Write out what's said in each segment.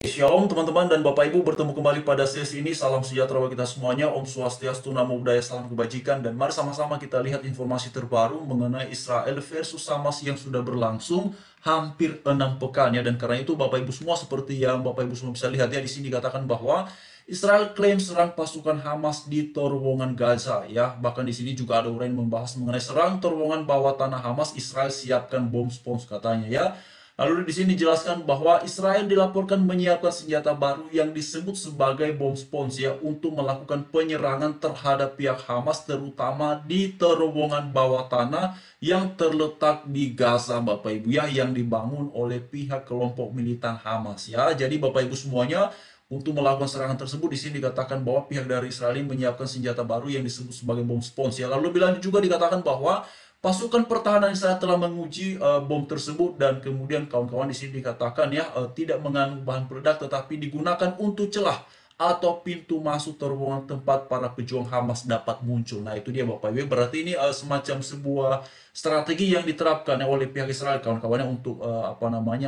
Shalom teman-teman dan Bapak Ibu, bertemu kembali pada sesi ini. Salam sejahtera bagi kita semuanya. Om Swastiastu, Namo Buddhaya, salam kebajikan. Dan mari sama-sama kita lihat informasi terbaru mengenai Israel versus Hamas yang sudah berlangsung hampir 6 pekan ya. Dan karena itu Bapak Ibu semua, seperti yang Bapak Ibu semua bisa lihat ya, di sini dikatakan bahwa Israel klaim serang pasukan Hamas di terowongan Gaza ya. Bahkan di sini juga ada uraian membahas mengenai serang terowongan bawah tanah Hamas. Israel siapkan bom spons katanya ya. Lalu di sini dijelaskan bahwa Israel dilaporkan menyiapkan senjata baru yang disebut sebagai bom spons ya untuk melakukan penyerangan terhadap pihak Hamas, terutama di terowongan bawah tanah yang terletak di Gaza, Bapak Ibu ya, yang dibangun oleh pihak kelompok militan Hamas ya. Jadi Bapak Ibu semuanya, untuk melakukan serangan tersebut di sini dikatakan bahwa pihak dari Israel menyiapkan senjata baru yang disebut sebagai bom spons ya. Lalu bilang juga dikatakan bahwa pasukan pertahanan Israel telah menguji bom tersebut, dan kemudian kawan-kawan di sini dikatakan ya, tidak mengandung bahan peledak tetapi digunakan untuk celah atau pintu masuk terowongan tempat para pejuang Hamas dapat muncul. Nah itu dia Bapak Ibu, berarti ini semacam sebuah strategi yang diterapkan oleh pihak Israel kawan-kawannya untuk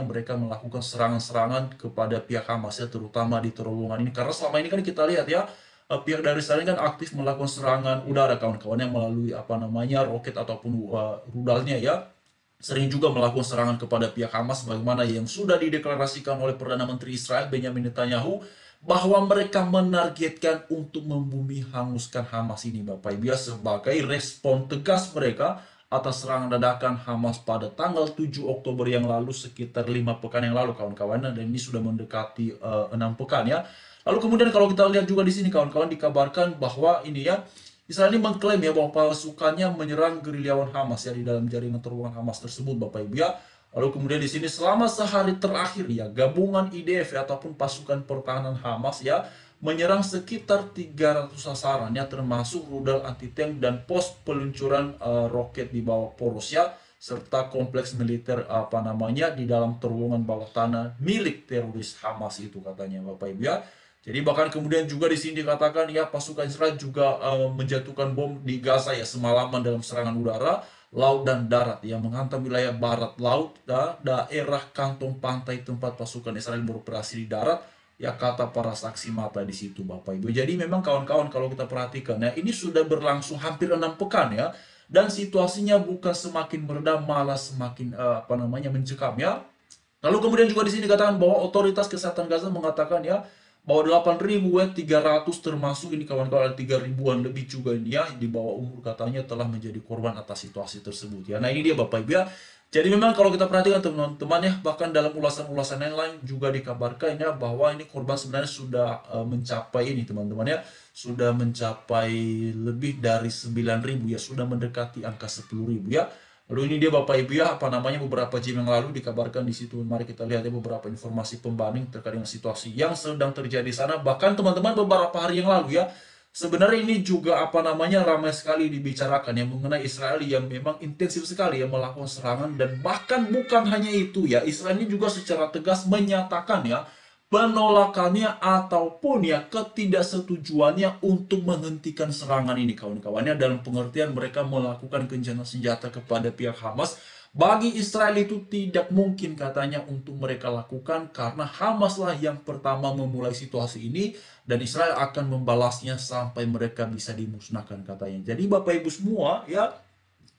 mereka melakukan serangan-serangan kepada pihak Hamas ya, terutama di terowongan ini. Karena selama ini kan kita lihat ya, pihak dari Israel kan aktif melakukan serangan udara kawan-kawannya melalui roket ataupun rudalnya ya, sering juga melakukan serangan kepada pihak Hamas, bagaimana yang sudah dideklarasikan oleh Perdana Menteri Israel Benjamin Netanyahu bahwa mereka menargetkan untuk membumi hanguskan Hamas ini Bapak Ibu ya, sebagai respon tegas mereka atas serangan dadakan Hamas pada tanggal 7 Oktober yang lalu, sekitar 5 pekan yang lalu kawan-kawan, dan ini sudah mendekati 6 pekan ya. Lalu kemudian kalau kita lihat juga di sini kawan-kawan, dikabarkan bahwa ini ya, Israel ini mengklaim ya bahwa pasukannya menyerang gerilyawan Hamas ya di dalam jaringan terowongan Hamas tersebut Bapak Ibu ya. Lalu kemudian di sini selama sehari terakhir ya, gabungan IDF ya, ataupun pasukan pertahanan Hamas ya, menyerang sekitar 300 sasaran ya, termasuk rudal anti tank dan pos peluncuran roket di bawah poros ya, serta kompleks militer di dalam terowongan bawah tanah milik teroris Hamas itu katanya Bapak Ibu ya. Jadi bahkan kemudian juga di sini dikatakan ya, pasukan Israel juga menjatuhkan bom di Gaza ya semalaman dalam serangan udara, laut dan darat yang menghantam wilayah barat laut dan daerah kantong pantai tempat pasukan Israel beroperasi di darat ya, kata para saksi mata di situ Bapak Ibu. Jadi memang kawan-kawan kalau kita perhatikan ya, ini sudah berlangsung hampir 6 pekan ya, dan situasinya bukan semakin meredam, malah semakin mencekam ya. Lalu kemudian juga di sini dikatakan bahwa otoritas kesehatan Gaza mengatakan ya, bahwa 8.300 termasuk ini kawan-kawan 3.000-an lebih juga ini ya di bawah umur katanya telah menjadi korban atas situasi tersebut ya. Nah ini dia Bapak Ibu ya. Jadi memang kalau kita perhatikan teman-teman ya, bahkan dalam ulasan-ulasan yang lain juga dikabarkan ya bahwa ini korban sebenarnya sudah mencapai ini teman-teman ya, sudah mencapai lebih dari 9.000 ya, sudah mendekati angka 10.000 ya. Lalu ini dia Bapak Ibu ya, beberapa jam yang lalu dikabarkan di situ. Mari kita lihat ya beberapa informasi pembanding terkait dengan situasi yang sedang terjadi di sana. Bahkan teman-teman beberapa hari yang lalu ya, sebenarnya ini juga ramai sekali dibicarakan ya mengenai Israel yang memang intensif sekali ya melakukan serangan, dan bahkan bukan hanya itu ya, Israel ini juga secara tegas menyatakan ya penolakannya ataupun ya ketidaksetujuannya untuk menghentikan serangan ini kawan-kawannya, dalam pengertian mereka melakukan gencatan senjata kepada pihak Hamas. Bagi Israel itu tidak mungkin katanya untuk mereka lakukan, karena Hamaslah yang pertama memulai situasi ini, dan Israel akan membalasnya sampai mereka bisa dimusnahkan katanya. Jadi Bapak Ibu semua ya,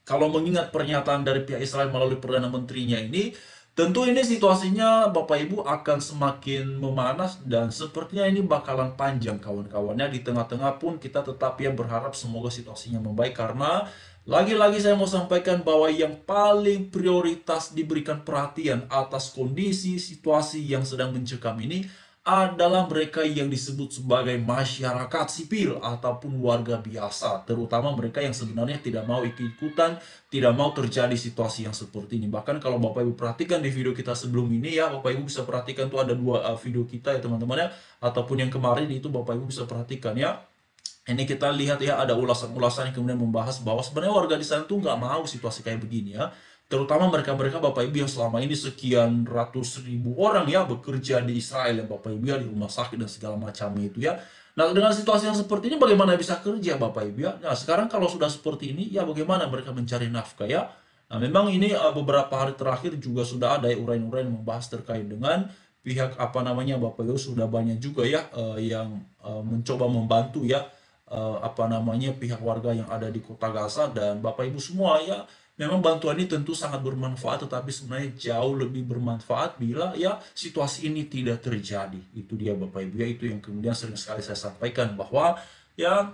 kalau mengingat pernyataan dari pihak Israel melalui Perdana Menterinya ini, tentu ini situasinya Bapak Ibu akan semakin memanas, dan sepertinya ini bakalan panjang kawan-kawannya. Di tengah-tengah pun kita tetap ya berharap semoga situasinya membaik, karena lagi-lagi saya mau sampaikan bahwa yang paling prioritas diberikan perhatian atas kondisi situasi yang sedang mencekam ini adalah mereka yang disebut sebagai masyarakat sipil ataupun warga biasa, terutama mereka yang sebenarnya tidak mau ikut-ikutan, tidak mau terjadi situasi yang seperti ini. Bahkan kalau Bapak Ibu perhatikan di video kita sebelum ini ya, Bapak Ibu bisa perhatikan tuh ada dua video kita ya teman-teman ya, ataupun yang kemarin itu Bapak Ibu bisa perhatikan ya. Ini kita lihat ya, ada ulasan-ulasan yang kemudian membahas bahwa sebenarnya warga di sana tuh nggak mau situasi kayak begini ya. Terutama mereka-mereka Bapak Ibu yang selama ini sekian ratus ribu orang ya bekerja di Israel ya Bapak Ibu ya, di rumah sakit dan segala macamnya itu ya. Nah dengan situasi yang seperti ini bagaimana bisa kerja Bapak Ibu ya. Nah sekarang kalau sudah seperti ini ya, bagaimana mereka mencari nafkah ya. Nah memang ini beberapa hari terakhir juga sudah ada uraian-uraian membahas terkait dengan pihak apa namanya Bapak Ibu sudah banyak juga ya yang mencoba membantu ya apa namanya pihak warga yang ada di kota Gaza, dan Bapak Ibu semua ya, memang bantuan ini tentu sangat bermanfaat, tetapi sebenarnya jauh lebih bermanfaat bila ya situasi ini tidak terjadi. Itu dia Bapak Ibu ya, itu yang kemudian sering sekali saya sampaikan bahwa ya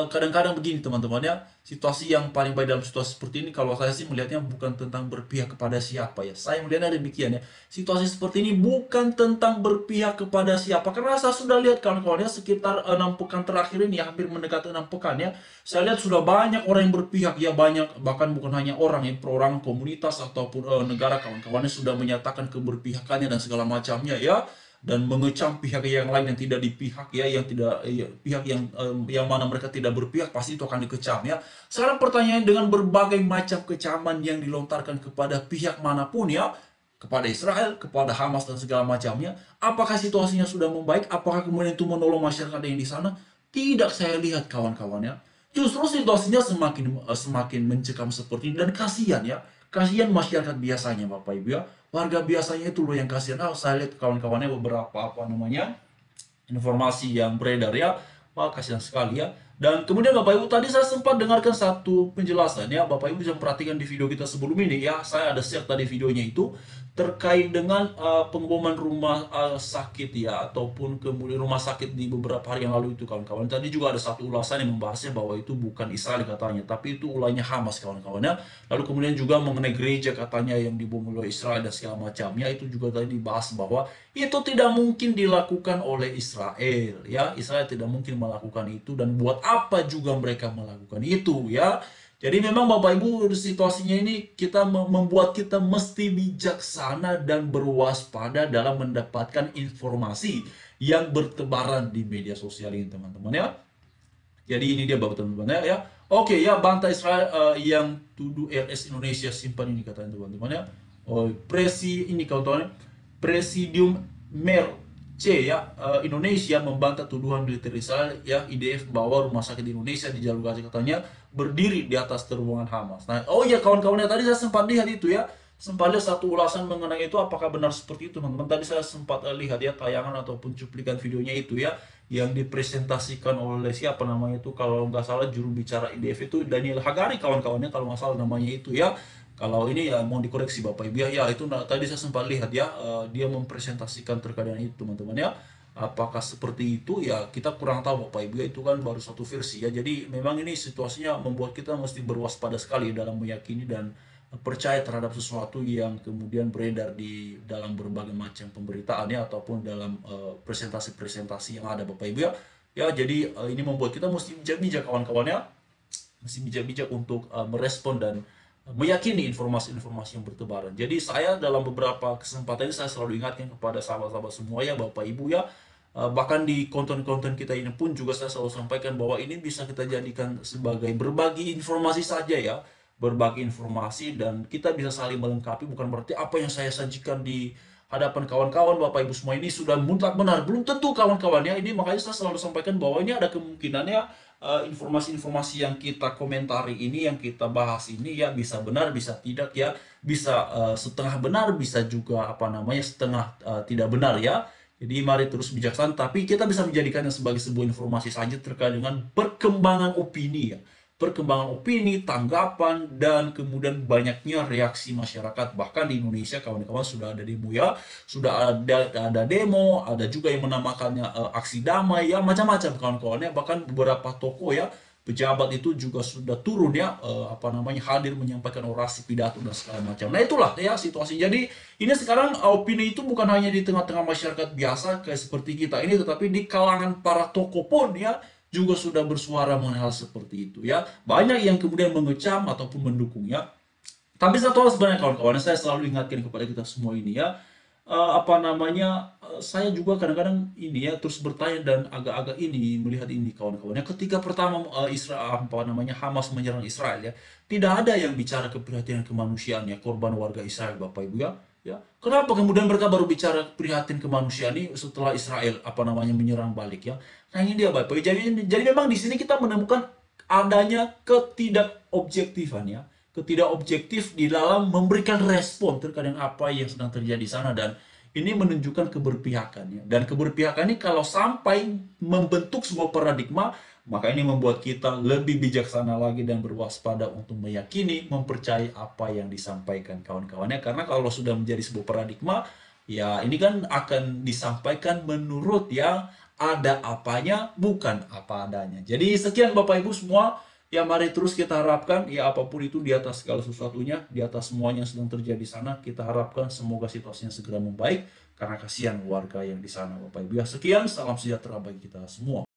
kadang-kadang begini teman-teman ya, situasi yang paling baik dalam situasi seperti ini kalau saya sih melihatnya bukan tentang berpihak kepada siapa ya. Saya melihatnya demikian ya. Situasi seperti ini bukan tentang berpihak kepada siapa, karena saya sudah lihat kawan-kawannya sekitar 6 pekan terakhir ini ya, hampir mendekati 6 pekan ya. Saya lihat sudah banyak orang yang berpihak ya, banyak bahkan bukan hanya orang ya, perorangan komunitas ataupun negara kawan-kawannya sudah menyatakan keberpihakannya dan segala macamnya ya, dan mengecam pihak yang lain yang tidak dipihak ya, yang tidak ya, pihak yang mana mereka tidak berpihak pasti itu akan dikecam ya. Sekarang pertanyaan, dengan berbagai macam kecaman yang dilontarkan kepada pihak manapun ya, kepada Israel, kepada Hamas dan segala macamnya, apakah situasinya sudah membaik? Apakah kemudian itu menolong masyarakat yang di sana? Tidak, saya lihat kawan-kawannya, justru situasinya semakin mencekam seperti ini, dan kasihan ya. Kasihan masyarakat biasanya Bapak Ibu ya. Warga biasanya itu loh yang kasihan. Saya lihat kawan-kawannya beberapa apa namanya informasi yang beredar ya. Wah, kasihan sekali ya. Dan kemudian Bapak Ibu, tadi saya sempat dengarkan satu penjelasan ya. Bapak Ibu bisa perhatikan di video kita sebelum ini ya. Saya ada share tadi videonya itu terkait dengan pengeboman rumah sakit ya, ataupun kemudian rumah sakit di beberapa hari yang lalu itu kawan-kawan. Tadi juga ada satu ulasan yang membahasnya bahwa itu bukan Israel katanya, tapi itu ulahnya Hamas kawan-kawannya. Lalu kemudian juga mengenai gereja katanya yang dibom oleh Israel dan segala macamnya, itu juga tadi dibahas bahwa itu tidak mungkin dilakukan oleh Israel ya. Israel tidak mungkin melakukan itu, dan buat apa juga mereka melakukan itu ya. Jadi memang Bapak Ibu, situasinya ini membuat kita mesti bijaksana dan berwaspada dalam mendapatkan informasi yang bertebaran di media sosial ini teman-teman ya. Jadi ini dia Bapak teman-teman ya. Oke ya, bantah Israel yang tuduh RS Indonesia simpan ini katanya teman-teman ya. Oh, ini kawan-kawan, Presidium Mer C ya, Indonesia membantah tuduhan militer Israel ya, IDF bahwa rumah sakit di Indonesia di jalur Gaza katanya berdiri di atas terowongan Hamas. Nah, oh ya kawan-kawannya, tadi saya sempat lihat itu ya, sempat lihat satu ulasan mengenai itu, apakah benar seperti itu teman-teman. Tadi saya sempat lihat ya tayangan ataupun cuplikan videonya itu ya, yang dipresentasikan oleh siapa namanya itu, kalau nggak salah juru bicara IDF itu Daniel Hagari kawan-kawannya, kalau nggak salah namanya itu ya. Kalau ini ya mau dikoreksi Bapak Ibu ya, itu tadi saya sempat lihat ya, dia mempresentasikan terkait dengan itu teman-teman ya. Apakah seperti itu ya, kita kurang tahu Bapak Ibu ya, itu kan baru satu versi ya. Jadi memang ini situasinya membuat kita mesti berwaspada sekali dalam meyakini dan percaya terhadap sesuatu yang kemudian beredar di dalam berbagai macam pemberitaan ya, ataupun dalam presentasi-presentasi yang ada Bapak Ibu ya. Ya, jadi ini membuat kita mesti bijak-bijak kawan-kawannya, mesti bijak-bijak untuk merespon dan meyakini informasi-informasi yang bertebaran. Jadi saya dalam beberapa kesempatan ini saya selalu ingatkan kepada sahabat-sahabat semua ya, Bapak Ibu ya, bahkan di konten-konten kita ini pun juga saya selalu sampaikan bahwa ini bisa kita jadikan sebagai berbagi informasi saja ya, berbagi informasi, dan kita bisa saling melengkapi. Bukan berarti apa yang saya sajikan di hadapan kawan-kawan Bapak Ibu semua ini sudah mutlak benar, belum tentu kawan-kawannya. Ini makanya saya selalu sampaikan bahwa ini ada kemungkinannya informasi-informasi yang kita komentari ini, yang kita bahas ini ya, bisa benar, bisa tidak ya, bisa setengah benar, bisa juga apa namanya setengah tidak benar ya. Jadi mari terus bijaksana, tapi kita bisa menjadikannya sebagai sebuah informasi saja terkait dengan perkembangan opini ya. Perkembangan opini, tanggapan, dan kemudian banyaknya reaksi masyarakat. Bahkan di Indonesia kawan-kawan sudah ada demo ya, sudah ada demo, ada juga yang menamakannya aksi damai ya, macam-macam kawan-kawannya. Bahkan beberapa tokoh ya, pejabat itu juga sudah turun ya, apa namanya, hadir menyampaikan orasi, pidato dan segala macam. Nah itulah ya situasi. Jadi ini sekarang opini itu bukan hanya di tengah-tengah masyarakat biasa kayak seperti kita ini, tetapi di kalangan para tokoh pun ya juga sudah bersuara mengenai hal seperti itu ya. Banyak yang kemudian mengecam ataupun mendukungnya. Tapi satu hal sebenarnya kawan-kawan, saya selalu ingatkan kepada kita semua ini ya, apa namanya, saya juga kadang-kadang ini ya terus bertanya dan agak-agak ini melihat ini kawan-kawannya, ketika pertama Israel apa namanya Hamas menyerang Israel ya, tidak ada yang bicara keprihatinan kemanusiaan ya, korban warga Israel Bapak Ibu ya. Ya, kenapa kemudian mereka baru bicara prihatin kemanusiaan ini setelah Israel apa namanya menyerang balik ya? Nah ini dia Bapak. Jadi memang di sini kita menemukan adanya ketidakobjektifan ya, ketidakobjektif di dalam memberikan respon terkait dengan apa yang sedang terjadi di sana, dan Ini menunjukkan keberpihakan ya. Dan keberpihakan ini kalau sampai membentuk sebuah paradigma, maka ini membuat kita lebih bijaksana lagi dan berwaspada untuk meyakini, mempercayai apa yang disampaikan kawan-kawannya. Karena kalau sudah menjadi sebuah paradigma, ya ini kan akan disampaikan menurut yang ada apanya, bukan apa adanya. Jadi sekian Bapak Ibu semua. Ya mari terus kita harapkan, ya apapun itu di atas segala sesuatunya, di atas semuanya yang sedang terjadi di sana, kita harapkan semoga situasinya segera membaik, karena kasihan warga yang di sana Bapak Ibu. Ya sekian, salam sejahtera bagi kita semua.